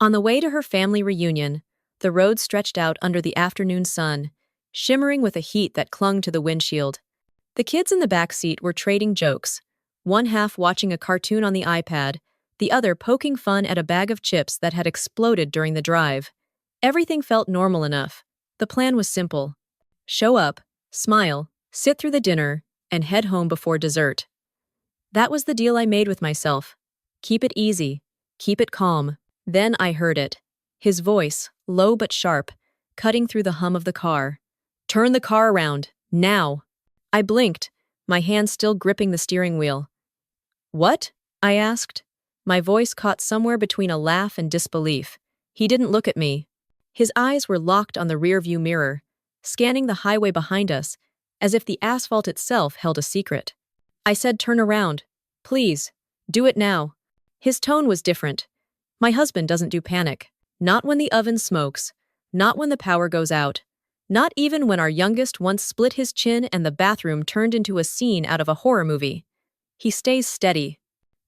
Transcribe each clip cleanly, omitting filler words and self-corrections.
On the way to her family reunion, the road stretched out under the afternoon sun, shimmering with a heat that clung to the windshield. The kids in the back seat were trading jokes, one half watching a cartoon on the iPad, the other poking fun at a bag of chips that had exploded during the drive. Everything felt normal enough. The plan was simple. Show up, smile, sit through the dinner, and head home before dessert. That was the deal I made with myself. Keep it easy. Keep it calm. Then I heard it. His voice, low but sharp, cutting through the hum of the car. Turn the car around, now. I blinked, my hand still gripping the steering wheel. What? I asked. My voice caught somewhere between a laugh and disbelief. He didn't look at me. His eyes were locked on the rearview mirror, scanning the highway behind us, as if the asphalt itself held a secret. I said, turn around. Please. Do it now. His tone was different. My husband doesn't do panic. Not when the oven smokes. Not when the power goes out. Not even when our youngest once split his chin and the bathroom turned into a scene out of a horror movie. He stays steady.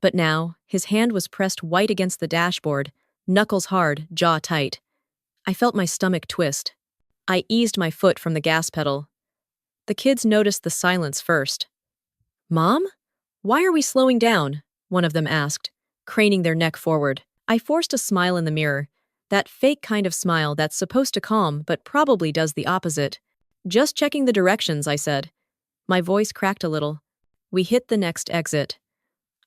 But now, his hand was pressed white against the dashboard, knuckles hard, jaw tight. I felt my stomach twist. I eased my foot from the gas pedal. The kids noticed the silence first. Mom? Why are we slowing down? One of them asked, craning their neck forward. I forced a smile in the mirror, that fake kind of smile that's supposed to calm but probably does the opposite. Just checking the directions, I said. My voice cracked a little. We hit the next exit.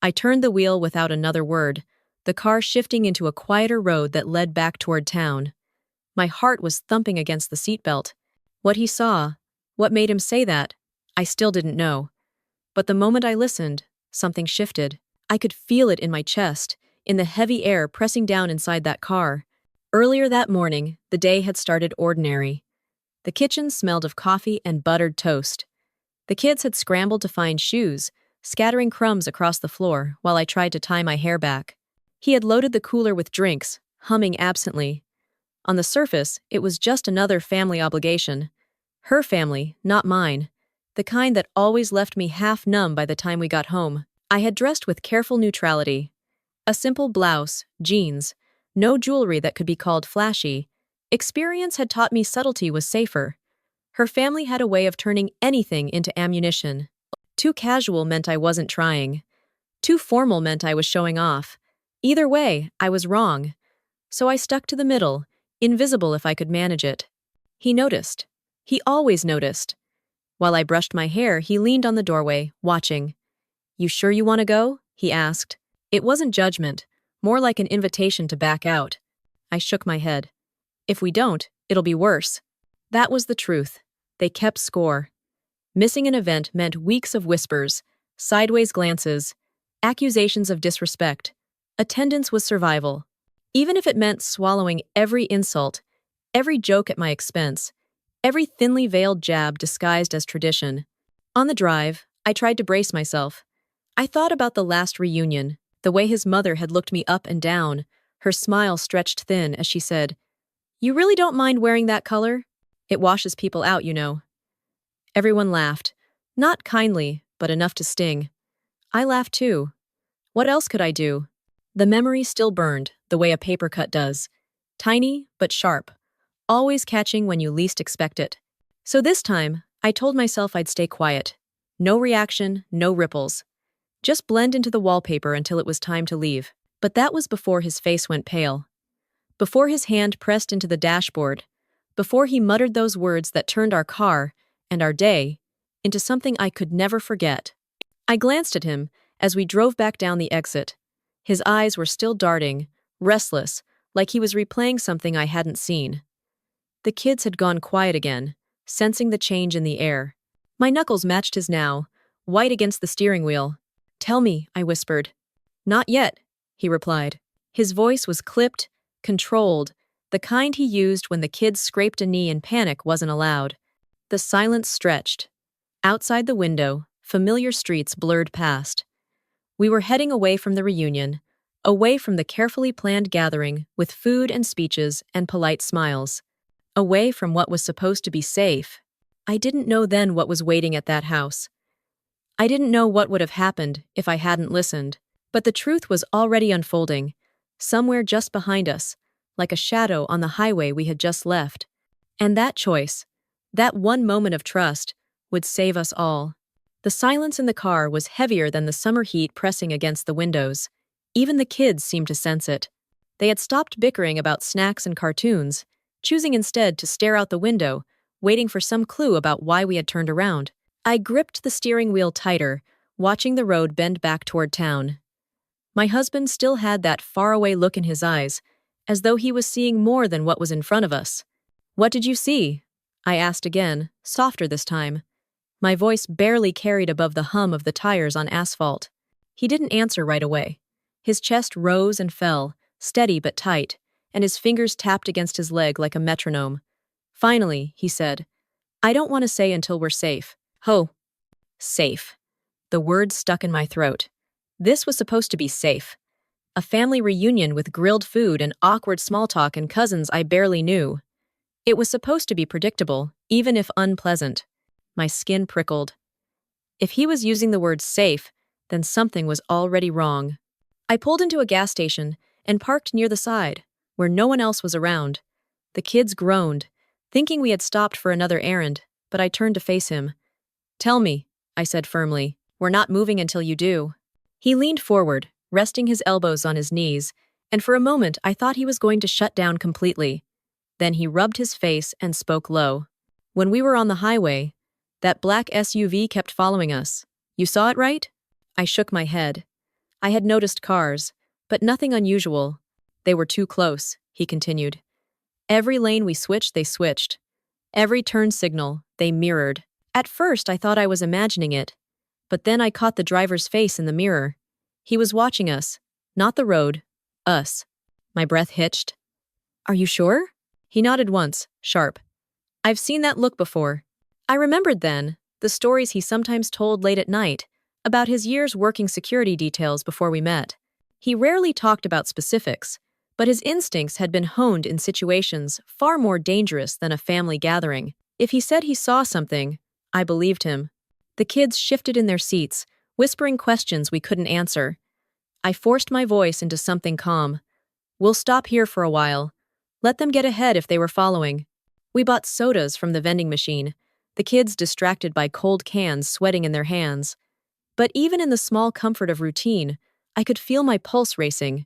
I turned the wheel without another word, the car shifting into a quieter road that led back toward town. My heart was thumping against the seatbelt. What he saw, what made him say that, I still didn't know. But the moment I listened, something shifted. I could feel it in my chest, in the heavy air pressing down inside that car. Earlier that morning, the day had started ordinary. The kitchen smelled of coffee and buttered toast. The kids had scrambled to find shoes, scattering crumbs across the floor while I tried to tie my hair back. He had loaded the cooler with drinks, humming absently. On the surface, it was just another family obligation. Her family, not mine. The kind that always left me half numb by the time we got home. I had dressed with careful neutrality. A simple blouse, jeans, no jewelry that could be called flashy. Experience had taught me subtlety was safer. Her family had a way of turning anything into ammunition. Too casual meant I wasn't trying. Too formal meant I was showing off. Either way, I was wrong. So I stuck to the middle, invisible if I could manage it. He noticed. He always noticed. While I brushed my hair, he leaned on the doorway, watching. You sure you want to go? He asked. It wasn't judgment, more like an invitation to back out. I shook my head. If we don't, it'll be worse. That was the truth. They kept score. Missing an event meant weeks of whispers, sideways glances, accusations of disrespect. Attendance was survival. Even if it meant swallowing every insult, every joke at my expense, every thinly veiled jab disguised as tradition. On the drive, I tried to brace myself. I thought about the last reunion, the way his mother had looked me up and down, her smile stretched thin as she said, You really don't mind wearing that color? It washes people out, you know. Everyone laughed. Not kindly, but enough to sting. I laughed too. What else could I do? The memory still burned, the way a paper cut does. Tiny, but sharp. Always catching when you least expect it. So this time, I told myself I'd stay quiet. No reaction, no ripples. Just blend into the wallpaper until it was time to leave. But that was before his face went pale. Before his hand pressed into the dashboard. Before he muttered those words that turned our car, and our day, into something I could never forget. I glanced at him as we drove back down the exit. His eyes were still darting, restless, like he was replaying something I hadn't seen. The kids had gone quiet again, sensing the change in the air. My knuckles matched his now, white against the steering wheel. Tell me, I whispered. Not yet, he replied. His voice was clipped, controlled, the kind he used when the kids scraped a knee and panic wasn't allowed. The silence stretched. Outside the window, familiar streets blurred past. We were heading away from the reunion, away from the carefully planned gathering with food and speeches and polite smiles. Away from what was supposed to be safe. I didn't know then what was waiting at that house. I didn't know what would have happened if I hadn't listened, but the truth was already unfolding, somewhere just behind us, like a shadow on the highway we had just left. And that choice, that one moment of trust, would save us all. The silence in the car was heavier than the summer heat pressing against the windows. Even the kids seemed to sense it. They had stopped bickering about snacks and cartoons, choosing instead to stare out the window, waiting for some clue about why we had turned around. I gripped the steering wheel tighter, watching the road bend back toward town. My husband still had that faraway look in his eyes, as though he was seeing more than what was in front of us. "What did you see?" I asked again, softer this time. My voice barely carried above the hum of the tires on asphalt. He didn't answer right away. His chest rose and fell, steady but tight, and his fingers tapped against his leg like a metronome. Finally, he said, "I don't want to say until we're safe." "Oh, safe." The word stuck in my throat. This was supposed to be safe. A family reunion with grilled food and awkward small talk and cousins I barely knew. It was supposed to be predictable, even if unpleasant. My skin prickled. If he was using the word safe, then something was already wrong. I pulled into a gas station and parked near the side, where no one else was around. The kids groaned, thinking we had stopped for another errand, but I turned to face him. "Tell me," I said firmly. "We're not moving until you do." He leaned forward, resting his elbows on his knees, and for a moment I thought he was going to shut down completely. Then he rubbed his face and spoke low. "When we were on the highway, that black SUV kept following us. You saw it, right?" I shook my head. I had noticed cars, but nothing unusual. "They were too close," he continued. "Every lane we switched, they switched. Every turn signal, they mirrored. At first I thought I was imagining it, but then I caught the driver's face in the mirror. He was watching us, not the road, us." My breath hitched. "Are you sure?" He nodded once, sharp. "I've seen that look before." I remembered then the stories he sometimes told late at night about his years working security details before we met. He rarely talked about specifics, but his instincts had been honed in situations far more dangerous than a family gathering. If he said he saw something, I believed him. The kids shifted in their seats, whispering questions we couldn't answer. I forced my voice into something calm. "We'll stop here for a while. Let them get ahead if they were following." We bought sodas from the vending machine, the kids distracted by cold cans sweating in their hands. But even in the small comfort of routine, I could feel my pulse racing.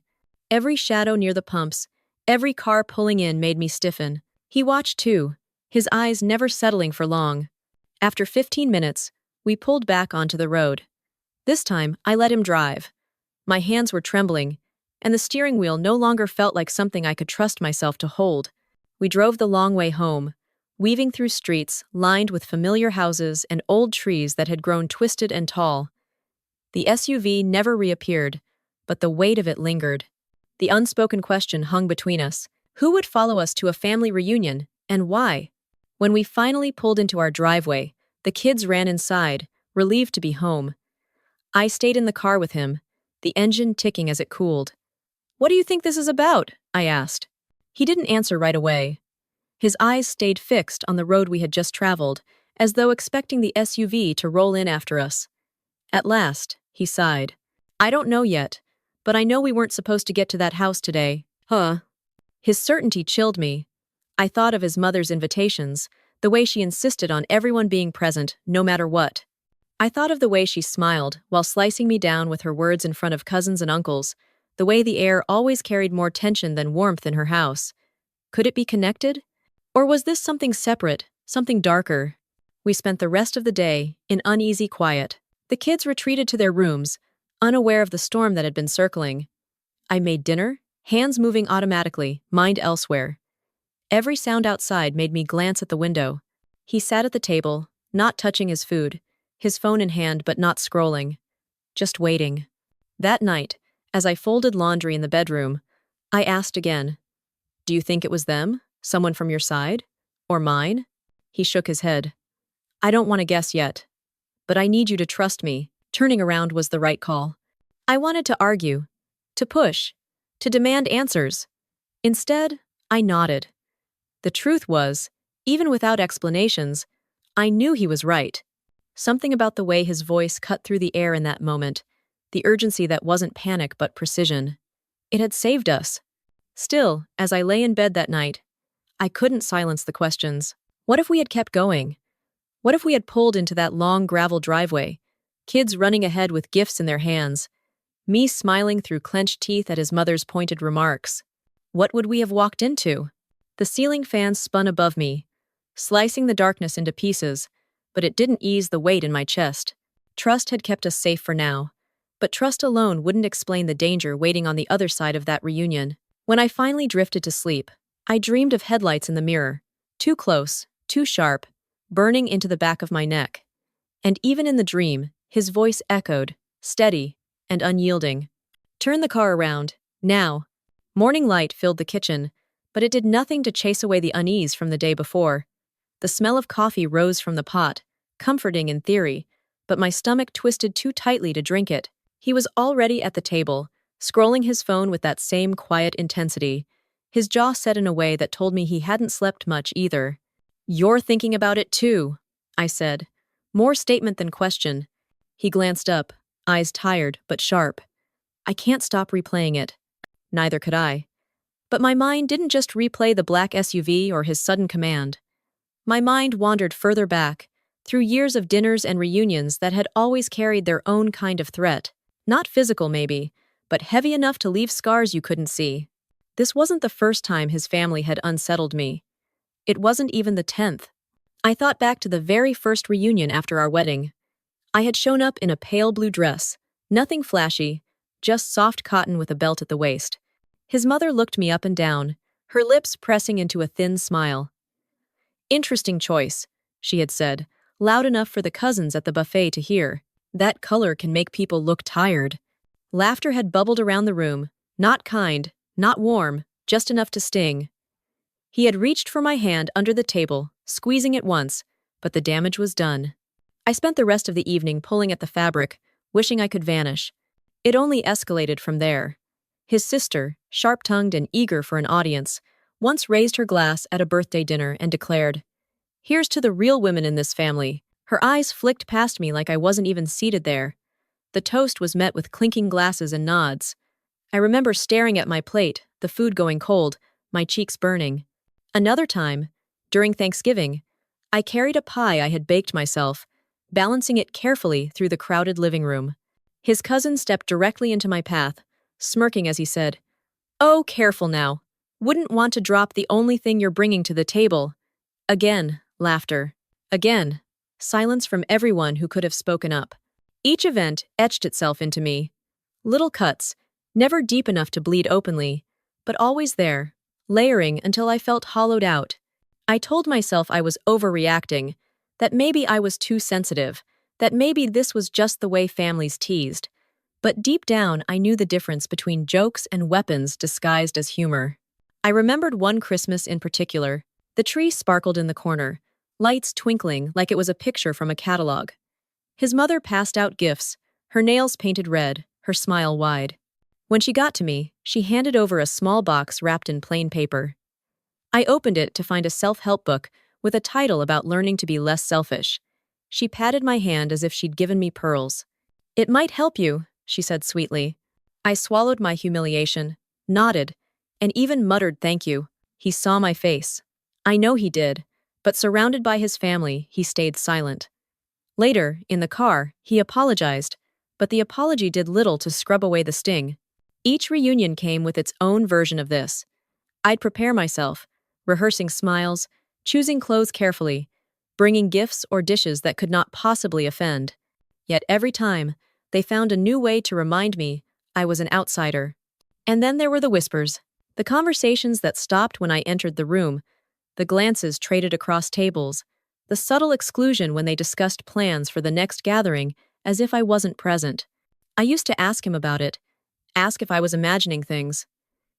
Every shadow near the pumps, every car pulling in made me stiffen. He watched too, his eyes never settling for long. After 15 minutes, we pulled back onto the road. This time, I let him drive. My hands were trembling, and the steering wheel no longer felt like something I could trust myself to hold. We drove the long way home, weaving through streets lined with familiar houses and old trees that had grown twisted and tall. The SUV never reappeared, but the weight of it lingered. The unspoken question hung between us. Who would follow us to a family reunion, and why? When we finally pulled into our driveway, the kids ran inside, relieved to be home. I stayed in the car with him, the engine ticking as it cooled. "What do you think this is about?" I asked. He didn't answer right away. His eyes stayed fixed on the road we had just traveled, as though expecting the SUV to roll in after us. At last, he sighed. "I don't know yet, but I know we weren't supposed to get to that house today." Huh. His certainty chilled me. I thought of his mother's invitations, the way she insisted on everyone being present, no matter what. I thought of the way she smiled while slicing me down with her words in front of cousins and uncles, the way the air always carried more tension than warmth in her house. Could it be connected? Or was this something separate, something darker? We spent the rest of the day in uneasy quiet. The kids retreated to their rooms, unaware of the storm that had been circling. I made dinner, hands moving automatically, mind elsewhere. Every sound outside made me glance at the window. He sat at the table, not touching his food, his phone in hand but not scrolling. Just waiting. That night, as I folded laundry in the bedroom, I asked again, "Do you think it was them? Someone from your side? Or mine?" He shook his head. "I don't want to guess yet. But I need you to trust me." Turning around was the right call. I wanted to argue, to push, to demand answers. Instead, I nodded. The truth was, even without explanations, I knew he was right. Something about the way his voice cut through the air in that moment, the urgency that wasn't panic but precision. It had saved us. Still, as I lay in bed that night, I couldn't silence the questions. What if we had kept going? What if we had pulled into that long gravel driveway, kids running ahead with gifts in their hands, me smiling through clenched teeth at his mother's pointed remarks? What would we have walked into? The ceiling fan spun above me, slicing the darkness into pieces, but it didn't ease the weight in my chest. Trust had kept us safe for now, but trust alone wouldn't explain the danger waiting on the other side of that reunion. When I finally drifted to sleep, I dreamed of headlights in the mirror, too close, too sharp, burning into the back of my neck. And even in the dream, his voice echoed, steady and unyielding. Turn the car around, now. Morning light filled the kitchen, but it did nothing to chase away the unease from the day before. The smell of coffee rose from the pot, comforting in theory, but my stomach twisted too tightly to drink it. He was already at the table, scrolling his phone with that same quiet intensity. His jaw set in a way that told me he hadn't slept much either. "You're thinking about it too," I said. More statement than question. He glanced up, eyes tired but sharp. I can't stop replaying it. Neither could I. But my mind didn't just replay the black SUV or his sudden command. My mind wandered further back, through years of dinners and reunions that had always carried their own kind of threat. Not physical, maybe, but heavy enough to leave scars you couldn't see. This wasn't the first time his family had unsettled me. It wasn't even the 10th. I thought back to the very first reunion after our wedding. I had shown up in a pale blue dress, nothing flashy, just soft cotton with a belt at the waist. His mother looked me up and down, her lips pressing into a thin smile. "Interesting choice," she had said, loud enough for the cousins at the buffet to hear. "That color can make people look tired." Laughter had bubbled around the room, not kind, not warm, just enough to sting. He had reached for my hand under the table, squeezing it once, but the damage was done. I spent the rest of the evening pulling at the fabric, wishing I could vanish. It only escalated from there. His sister, sharp-tongued and eager for an audience, once raised her glass at a birthday dinner and declared, "Here's to the real women in this family." Her eyes flicked past me like I wasn't even seated there. The toast was met with clinking glasses and nods. I remember staring at my plate, the food going cold, my cheeks burning. Another time, during Thanksgiving, I carried a pie I had baked myself, balancing it carefully through the crowded living room. His cousin stepped directly into my path, smirking as he said, "Oh, careful now. Wouldn't want to drop the only thing you're bringing to the table." Again, laughter. Again, silence from everyone who could have spoken up. Each event etched itself into me. Little cuts, never deep enough to bleed openly, but always there, layering until I felt hollowed out. I told myself I was overreacting, that maybe I was too sensitive, that maybe this was just the way families teased. But deep down, I knew the difference between jokes and weapons disguised as humor. I remembered one Christmas in particular. The tree sparkled in the corner, lights twinkling like it was a picture from a catalog. His mother passed out gifts, her nails painted red, her smile wide. When she got to me, she handed over a small box wrapped in plain paper. I opened it to find a self-help book with a title about learning to be less selfish. She patted my hand as if she'd given me pearls. "It might help you," she said sweetly. I swallowed my humiliation, nodded, and even muttered thank you. He saw my face. I know he did, but surrounded by his family, he stayed silent. Later, in the car, he apologized, but the apology did little to scrub away the sting. Each reunion came with its own version of this. I'd prepare myself, rehearsing smiles, choosing clothes carefully, bringing gifts or dishes that could not possibly offend. Yet every time, they found a new way to remind me I was an outsider. And then there were the whispers, the conversations that stopped when I entered the room, the glances traded across tables, the subtle exclusion when they discussed plans for the next gathering as if I wasn't present. I used to ask him about it, ask if I was imagining things.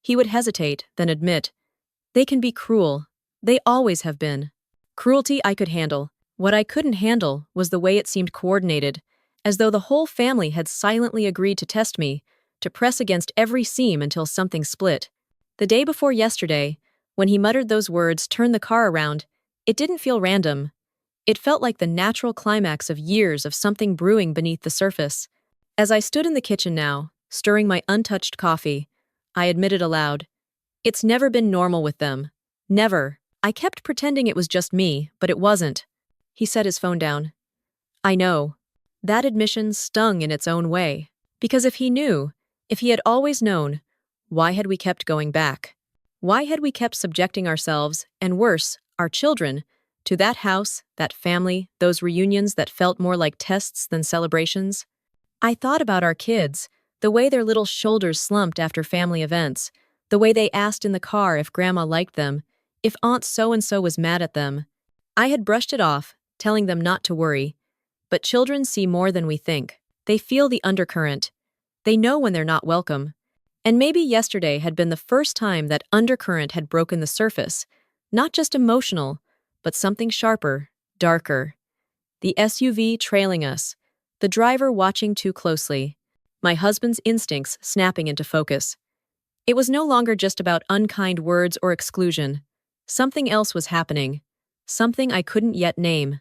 He would hesitate, then admit, "They can be cruel. They always have been." Cruelty I could handle. What I couldn't handle was the way it seemed coordinated, as though the whole family had silently agreed to test me, to press against every seam until something split. The day before yesterday, when he muttered those words, "Turn the car around," it didn't feel random. It felt like the natural climax of years of something brewing beneath the surface. As I stood in the kitchen now, stirring my untouched coffee, I admitted aloud, It's never been normal with them. Never. I kept pretending it was just me, but it wasn't. He set his phone down. I know. That admission stung in its own way. Because if he knew, if he had always known, why had we kept going back? Why had we kept subjecting ourselves, and worse, our children, to that house, that family, those reunions that felt more like tests than celebrations? I thought about our kids, the way their little shoulders slumped after family events, the way they asked in the car if grandma liked them, if Aunt so-and-so was mad at them. I had brushed it off, telling them not to worry. But children see more than we think. They feel the undercurrent. They know when they're not welcome. And maybe yesterday had been the first time that undercurrent had broken the surface, not just emotional, but something sharper, darker. The SUV trailing us, the driver watching too closely, my husband's instincts snapping into focus. It was no longer just about unkind words or exclusion. Something else was happening, something I couldn't yet name.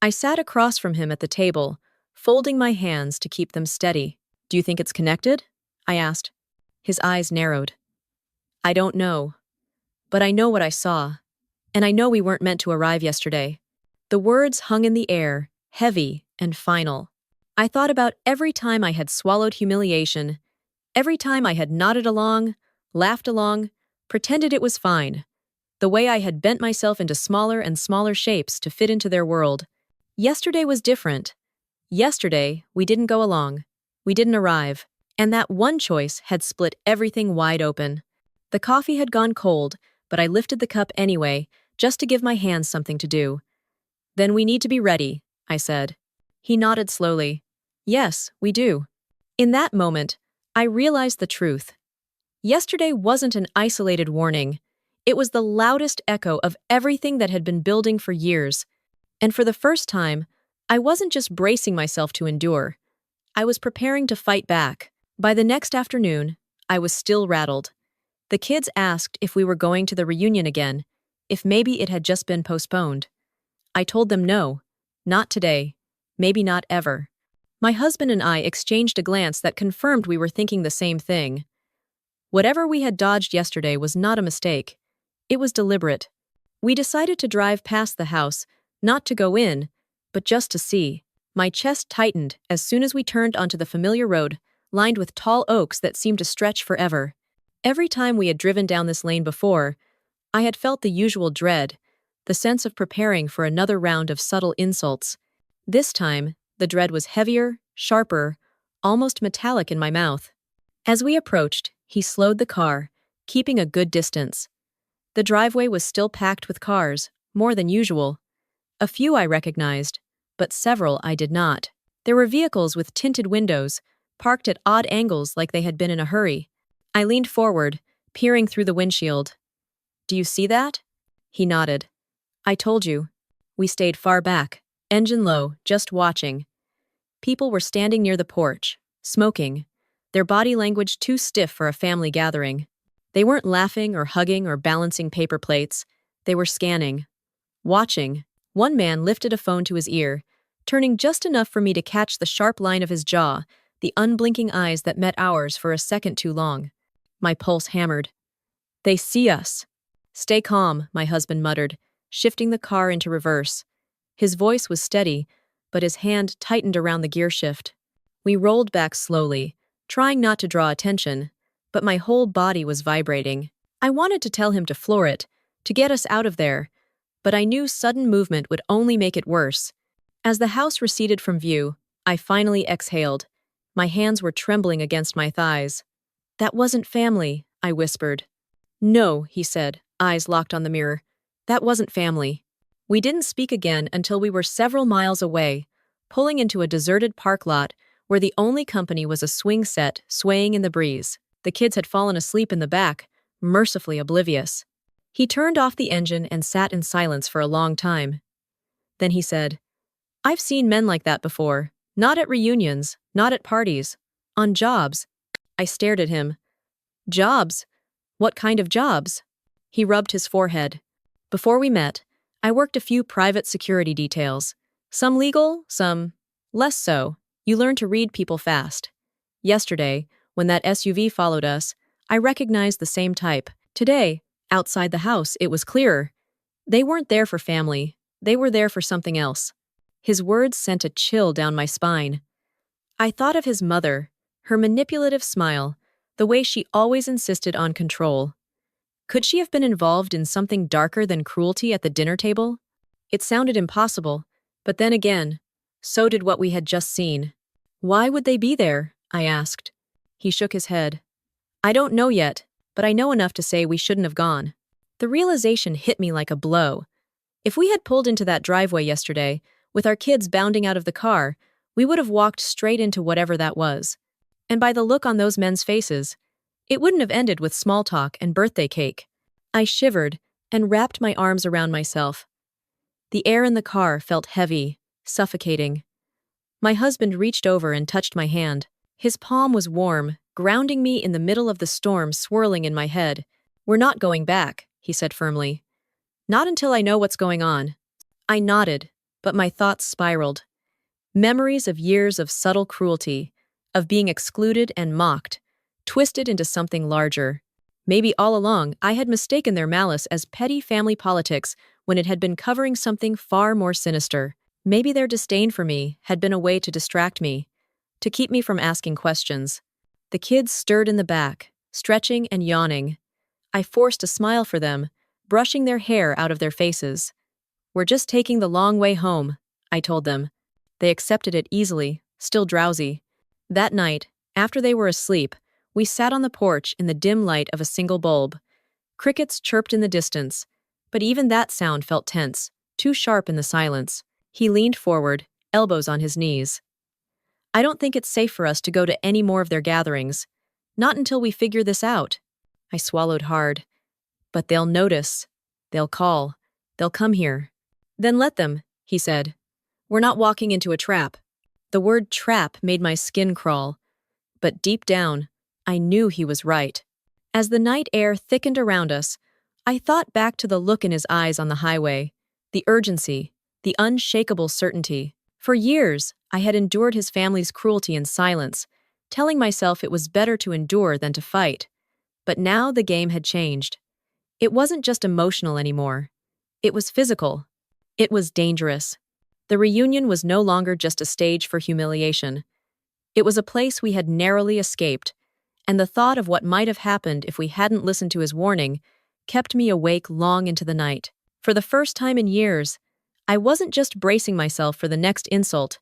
I sat across from him at the table, folding my hands to keep them steady. Do you think it's connected? I asked. His eyes narrowed. I don't know. But I know what I saw. And I know we weren't meant to arrive yesterday. The words hung in the air, heavy and final. I thought about every time I had swallowed humiliation, every time I had nodded along, laughed along, pretended it was fine. The way I had bent myself into smaller and smaller shapes to fit into their world. Yesterday was different. Yesterday, we didn't go along. We didn't arrive. And that one choice had split everything wide open. The coffee had gone cold, but I lifted the cup anyway, just to give my hands something to do. Then we need to be ready, I said. He nodded slowly. Yes, we do. In that moment, I realized the truth. Yesterday wasn't an isolated warning. It was the loudest echo of everything that had been building for years. And for the first time, I wasn't just bracing myself to endure. I was preparing to fight back. By the next afternoon, I was still rattled. The kids asked if we were going to the reunion again, if maybe it had just been postponed. I told them no, not today, maybe not ever. My husband and I exchanged a glance that confirmed we were thinking the same thing. Whatever we had dodged yesterday was not a mistake. It was deliberate. We decided to drive past the house, not to go in, but just to see. My chest tightened as soon as we turned onto the familiar road, lined with tall oaks that seemed to stretch forever. Every time we had driven down this lane before, I had felt the usual dread, the sense of preparing for another round of subtle insults. This time, the dread was heavier, sharper, almost metallic in my mouth. As we approached, he slowed the car, keeping a good distance. The driveway was still packed with cars, more than usual. A few I recognized, but several I did not. There were vehicles with tinted windows, parked at odd angles like they had been in a hurry. I leaned forward, peering through the windshield. Do you see that? He nodded. I told you. We stayed far back, engine low, just watching. People were standing near the porch, smoking, their body language too stiff for a family gathering. They weren't laughing or hugging or balancing paper plates. They were scanning, watching. One man lifted a phone to his ear, turning just enough for me to catch the sharp line of his jaw, the unblinking eyes that met ours for a second too long. My pulse hammered. They see us. Stay calm, my husband muttered, shifting the car into reverse. His voice was steady, but his hand tightened around the gear shift. We rolled back slowly, trying not to draw attention, but my whole body was vibrating. I wanted to tell him to floor it, to get us out of there, but I knew sudden movement would only make it worse. As the house receded from view, I finally exhaled. My hands were trembling against my thighs. That wasn't family, I whispered. No, he said, eyes locked on the mirror. That wasn't family. We didn't speak again until we were several miles away, pulling into a deserted park lot where the only company was a swing set swaying in the breeze. The kids had fallen asleep in the back, mercifully oblivious. He turned off the engine and sat in silence for a long time. Then he said, I've seen men like that before. Not at reunions, not at parties. On jobs. I stared at him. Jobs? What kind of jobs? He rubbed his forehead. Before we met, I worked a few private security details. Some legal, some less so. You learn to read people fast. Yesterday, when that SUV followed us, I recognized the same type. Today, outside the house, it was clearer. They weren't there for family, they were there for something else. His words sent a chill down my spine. I thought of his mother, her manipulative smile, the way she always insisted on control. Could she have been involved in something darker than cruelty at the dinner table? It sounded impossible, but then again, so did what we had just seen. Why would they be there? I asked. He shook his head. I don't know yet, but I know enough to say we shouldn't have gone. The realization hit me like a blow. If we had pulled into that driveway yesterday, with our kids bounding out of the car, we would have walked straight into whatever that was. And by the look on those men's faces, it wouldn't have ended with small talk and birthday cake. I shivered and wrapped my arms around myself. The air in the car felt heavy, suffocating. My husband reached over and touched my hand. His palm was warm, grounding me in the middle of the storm swirling in my head. We're not going back, he said firmly. Not until I know what's going on. I nodded, but my thoughts spiraled. Memories of years of subtle cruelty, of being excluded and mocked, twisted into something larger. Maybe all along I had mistaken their malice as petty family politics when it had been covering something far more sinister. Maybe their disdain for me had been a way to distract me, to keep me from asking questions. The kids stirred in the back, stretching and yawning. I forced a smile for them, brushing their hair out of their faces. We're just taking the long way home, I told them. They accepted it easily, still drowsy. That night, after they were asleep, we sat on the porch in the dim light of a single bulb. Crickets chirped in the distance, but even that sound felt tense, too sharp in the silence. He leaned forward, elbows on his knees. I don't think it's safe for us to go to any more of their gatherings. Not until we figure this out. I swallowed hard. But they'll notice. They'll call. They'll come here. Then let them, he said. We're not walking into a trap. The word trap made my skin crawl. But deep down, I knew he was right. As the night air thickened around us, I thought back to the look in his eyes on the highway, the urgency, the unshakable certainty. For years, I had endured his family's cruelty in silence, telling myself it was better to endure than to fight. But now the game had changed. It wasn't just emotional anymore. It was physical. It was dangerous. The reunion was no longer just a stage for humiliation. It was a place we had narrowly escaped, and the thought of what might have happened if we hadn't listened to his warning kept me awake long into the night. For the first time in years, I wasn't just bracing myself for the next insult.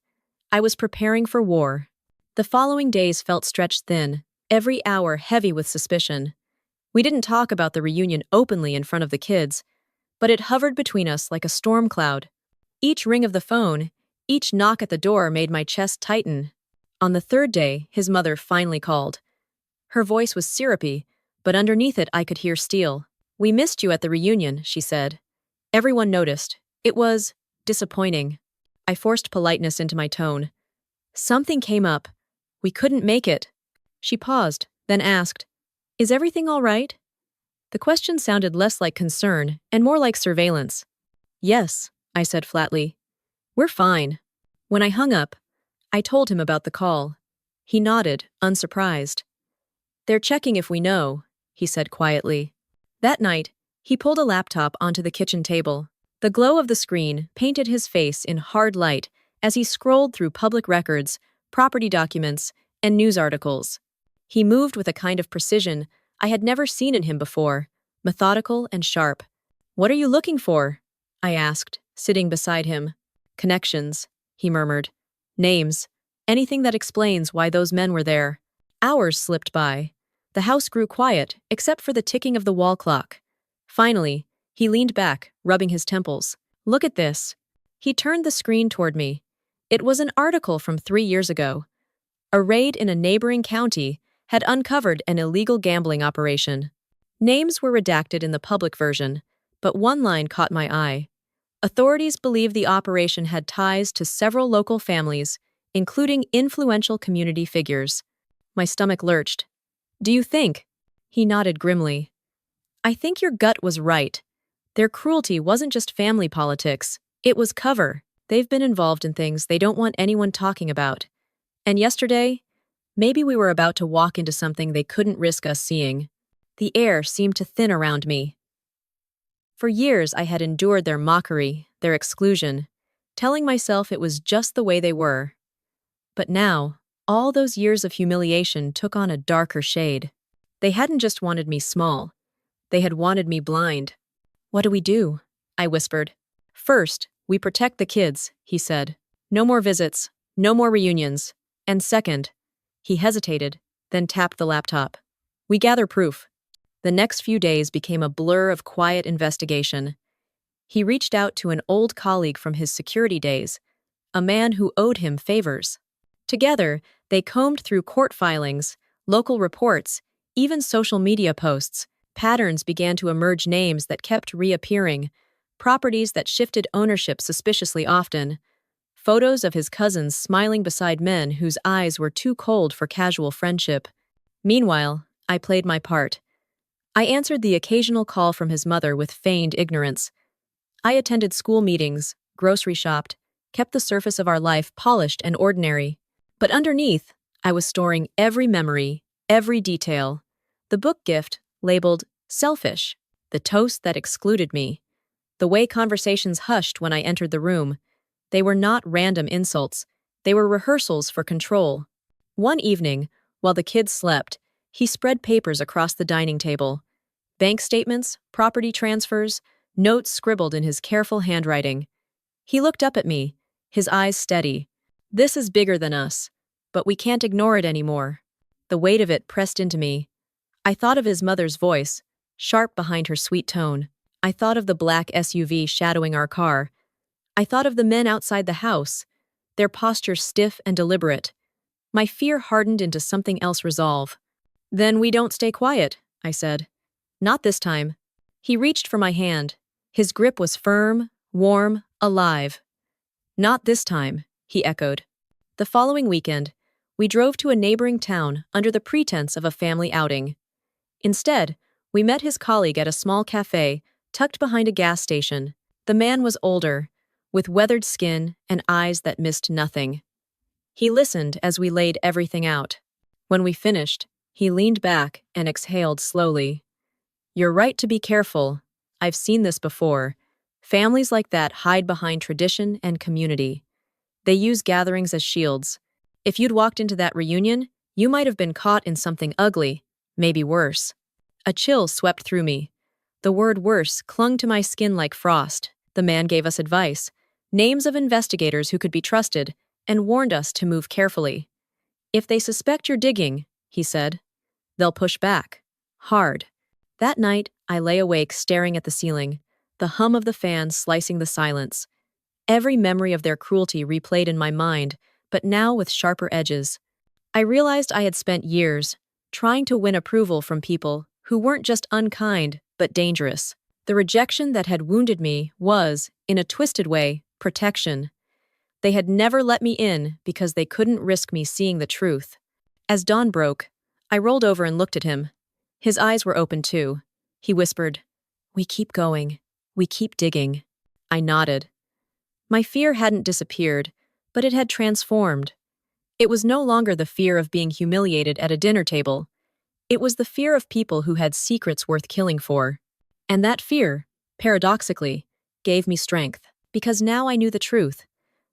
I was preparing for war. The following days felt stretched thin, every hour heavy with suspicion. We didn't talk about the reunion openly in front of the kids, but it hovered between us like a storm cloud. Each ring of the phone, each knock at the door made my chest tighten. On the third day, his mother finally called. Her voice was syrupy, but underneath it I could hear steel. We missed you at the reunion, she said. Everyone noticed. It was disappointing. I forced politeness into my tone. Something came up. We couldn't make it. She paused, then asked, Is everything all right? The question sounded less like concern and more like surveillance. Yes, I said flatly. We're fine. When I hung up, I told him about the call. He nodded, unsurprised. They're checking if we know, he said quietly. That night, he pulled a laptop onto the kitchen table. The glow of the screen painted his face in hard light as he scrolled through public records, property documents, and news articles. He moved with a kind of precision I had never seen in him before, methodical and sharp. What are you looking for? I asked, sitting beside him. Connections, he murmured. Names. Anything that explains why those men were there. Hours slipped by. The house grew quiet, except for the ticking of the wall clock. Finally, he leaned back, rubbing his temples. Look at this. He turned the screen toward me. It was an article from 3 years ago. A raid in a neighboring county had uncovered an illegal gambling operation. Names were redacted in the public version, but one line caught my eye. Authorities believe the operation had ties to several local families, including influential community figures. My stomach lurched. Do you think? He nodded grimly. I think your gut was right. Their cruelty wasn't just family politics. It was cover. They've been involved in things they don't want anyone talking about. And yesterday, maybe we were about to walk into something they couldn't risk us seeing. The air seemed to thin around me. For years I had endured their mockery, their exclusion, telling myself it was just the way they were. But now, all those years of humiliation took on a darker shade. They hadn't just wanted me small, they had wanted me blind. "What do we do?" I whispered. "First, we protect the kids," he said. "No more visits, no more reunions. And second," he hesitated, then tapped the laptop. "We gather proof." The next few days became a blur of quiet investigation. He reached out to an old colleague from his security days, a man who owed him favors. Together, they combed through court filings, local reports, even social media posts. Patterns began to emerge: names that kept reappearing, properties that shifted ownership suspiciously often, photos of his cousins smiling beside men whose eyes were too cold for casual friendship. Meanwhile, I played my part. I answered the occasional call from his mother with feigned ignorance. I attended school meetings, grocery shopped, kept the surface of our life polished and ordinary. But underneath, I was storing every memory, every detail. The book gift, labeled selfish, the toast that excluded me, the way conversations hushed when I entered the room. They were not random insults, they were rehearsals for control. One evening, while the kids slept, he spread papers across the dining table. Bank statements, property transfers, notes scribbled in his careful handwriting. He looked up at me, his eyes steady. "This is bigger than us, but we can't ignore it anymore." The weight of it pressed into me. I thought of his mother's voice, sharp behind her sweet tone. I thought of the black SUV shadowing our car. I thought of the men outside the house, their posture stiff and deliberate. My fear hardened into something else: resolve. "Then we don't stay quiet," I said. "Not this time." He reached for my hand. His grip was firm, warm, alive. "Not this time," he echoed. The following weekend, we drove to a neighboring town under the pretense of a family outing. Instead, we met his colleague at a small cafe tucked behind a gas station. The man was older, with weathered skin and eyes that missed nothing. He listened as we laid everything out. When we finished, he leaned back and exhaled slowly. "You're right to be careful. I've seen this before. Families like that hide behind tradition and community. They use gatherings as shields. If you'd walked into that reunion, you might have been caught in something ugly, maybe worse." A chill swept through me. The word "worse" clung to my skin like frost. The man gave us advice, names of investigators who could be trusted, and warned us to move carefully. "If they suspect you're digging," he said, "they'll push back. Hard." That night, I lay awake staring at the ceiling, the hum of the fan slicing the silence. Every memory of their cruelty replayed in my mind, but now with sharper edges. I realized I had spent years trying to win approval from people who weren't just unkind, but dangerous. The rejection that had wounded me was, in a twisted way, protection. They had never let me in because they couldn't risk me seeing the truth. As dawn broke, I rolled over and looked at him. His eyes were open too. He whispered, "We keep going. We keep digging." I nodded. My fear hadn't disappeared, but it had transformed. It was no longer the fear of being humiliated at a dinner table. It was the fear of people who had secrets worth killing for. And that fear, paradoxically, gave me strength, because now I knew the truth.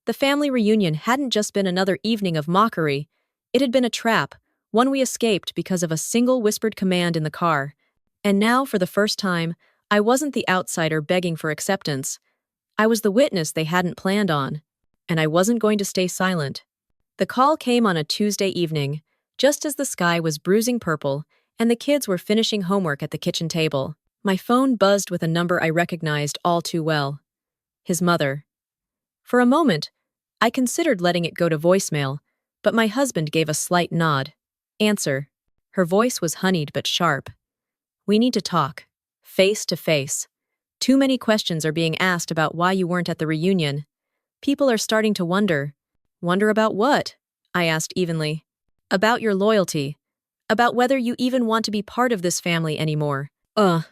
The family reunion hadn't just been another evening of mockery. It had been a trap, one we escaped because of a single whispered command in the car. And now, for the first time, I wasn't the outsider begging for acceptance. I was the witness they hadn't planned on. And I wasn't going to stay silent. The call came on a Tuesday evening, just as the sky was bruising purple and the kids were finishing homework at the kitchen table. My phone buzzed with a number I recognized all too well. His mother. For a moment, I considered letting it go to voicemail, but my husband gave a slight nod. "Answer." Her voice was honeyed but sharp. "We need to talk. Face to face. Too many questions are being asked about why you weren't at the reunion. People are starting to wonder." "Wonder about what?" I asked evenly. "About your loyalty. About whether you even want to be part of this family anymore." Ugh.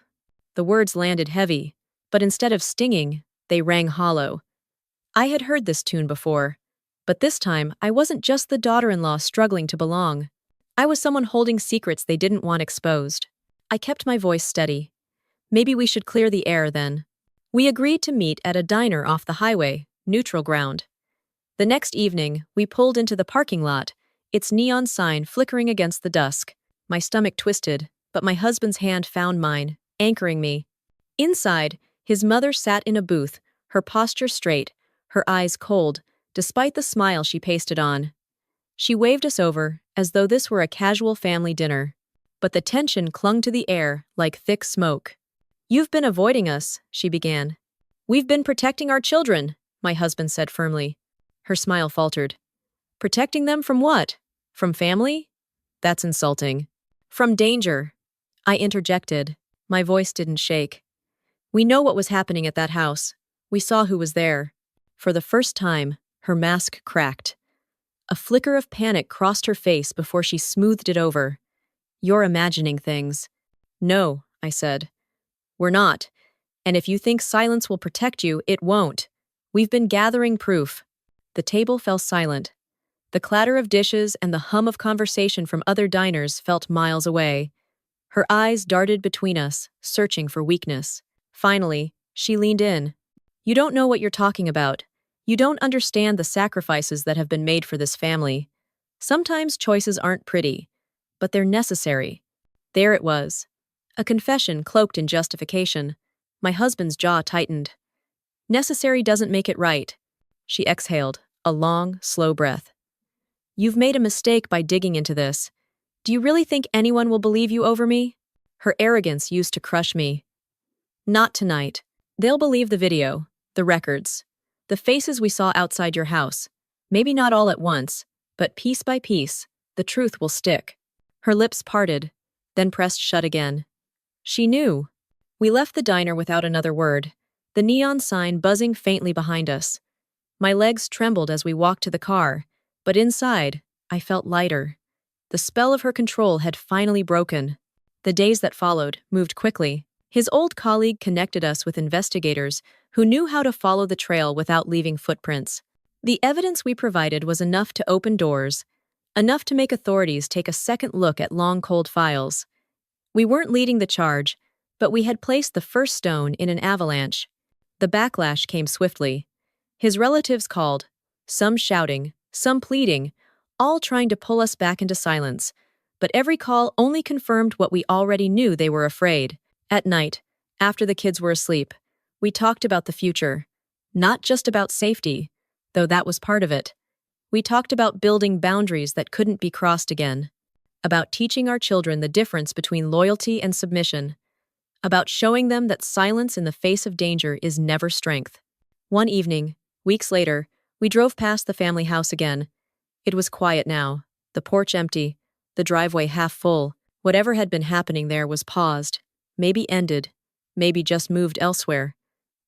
The words landed heavy, but instead of stinging, they rang hollow. I had heard this tune before, but this time I wasn't just the daughter-in-law struggling to belong. I was someone holding secrets they didn't want exposed. I kept my voice steady. Maybe we should clear the air then. We agreed to meet at a diner off the highway, neutral ground. The next evening, we pulled into the parking lot, its neon sign flickering against the dusk. My stomach twisted, but my husband's hand found mine, anchoring me. Inside, his mother sat in a booth, her posture straight, her eyes cold, despite the smile she pasted on. She waved us over, as though this were a casual family dinner. But the tension clung to the air like thick smoke. "You've been avoiding us," she began. "We've been protecting our children," my husband said firmly. Her smile faltered. "Protecting them from what? From family? That's insulting. From danger." I interjected. My voice didn't shake. "We know what was happening at that house. We saw who was there." For the first time, her mask cracked. A flicker of panic crossed her face before she smoothed it over. "You're imagining things." "No," I said. "We're not. And if you think silence will protect you, it won't. We've been gathering proof." The table fell silent. The clatter of dishes and the hum of conversation from other diners felt miles away. Her eyes darted between us, searching for weakness. Finally, she leaned in. "You don't know what you're talking about. You don't understand the sacrifices that have been made for this family. Sometimes choices aren't pretty, but they're necessary." There it was. A confession cloaked in justification. My husband's jaw tightened. "Necessary doesn't make it right." She exhaled, a long, slow breath. "You've made a mistake by digging into this. Do you really think anyone will believe you over me?" Her arrogance used to crush me. "Not tonight. They'll believe the video, the records, the faces we saw outside your house. Maybe not all at once, but piece by piece, the truth will stick." Her lips parted, then pressed shut again. She knew. We left the diner without another word, the neon sign buzzing faintly behind us. My legs trembled as we walked to the car, but inside, I felt lighter. The spell of her control had finally broken. The days that followed moved quickly. His old colleague connected us with investigators who knew how to follow the trail without leaving footprints. The evidence we provided was enough to open doors, enough to make authorities take a second look at long cold files. We weren't leading the charge, but we had placed the first stone in an avalanche. The backlash came swiftly. His relatives called, some shouting, some pleading, all trying to pull us back into silence. But every call only confirmed what we already knew. They were afraid. At night, after the kids were asleep, we talked about the future. Not just about safety, though that was part of it. We talked about building boundaries that couldn't be crossed again. About teaching our children the difference between loyalty and submission. About showing them that silence in the face of danger is never strength. One evening, weeks later, we drove past the family house again. It was quiet now, the porch empty, the driveway half full. Whatever had been happening there was paused, maybe ended, maybe just moved elsewhere.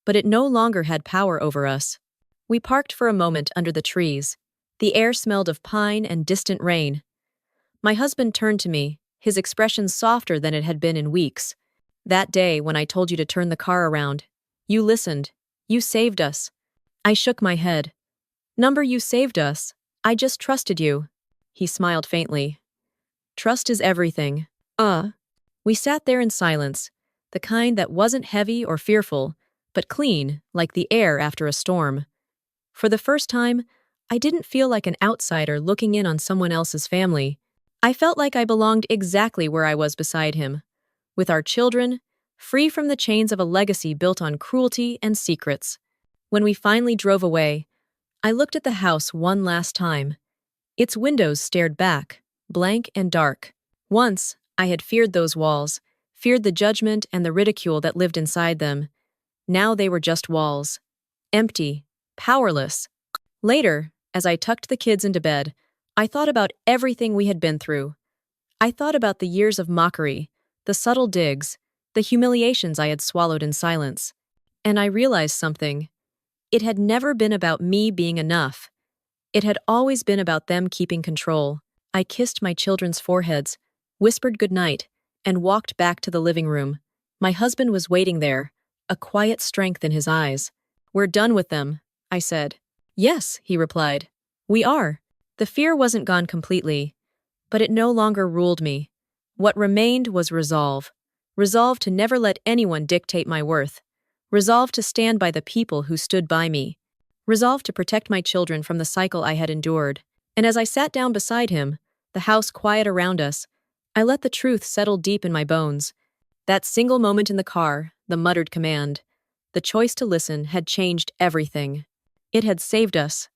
But it no longer had power over us. We parked for a moment under the trees. The air smelled of pine and distant rain. My husband turned to me, his expression softer than it had been in weeks. "That day when I told you to turn the car around, you listened. You saved us." I shook my head. "Number, you saved us. I just trusted you." He smiled faintly. "Trust is everything." We sat there in silence, the kind that wasn't heavy or fearful, but clean, like the air after a storm. For the first time, I didn't feel like an outsider looking in on someone else's family. I felt like I belonged exactly where I was beside him, with our children, free from the chains of a legacy built on cruelty and secrets. When we finally drove away, I looked at the house one last time. Its windows stared back, blank and dark. Once, I had feared those walls, feared the judgment and the ridicule that lived inside them. Now they were just walls. Empty, powerless. Later, as I tucked the kids into bed, I thought about everything we had been through. I thought about the years of mockery, the subtle digs, the humiliations I had swallowed in silence. And I realized something. It had never been about me being enough. It had always been about them keeping control. I kissed my children's foreheads, whispered goodnight, and walked back to the living room. My husband was waiting there, a quiet strength in his eyes. "We're done with them," I said. "Yes," he replied. "We are." The fear wasn't gone completely, but it no longer ruled me. What remained was resolve. Resolved to never let anyone dictate my worth. Resolved to stand by the people who stood by me. Resolved to protect my children from the cycle I had endured. And as I sat down beside him, the house quiet around us, I let the truth settle deep in my bones. That single moment in the car, the muttered command, the choice to listen had changed everything. It had saved us,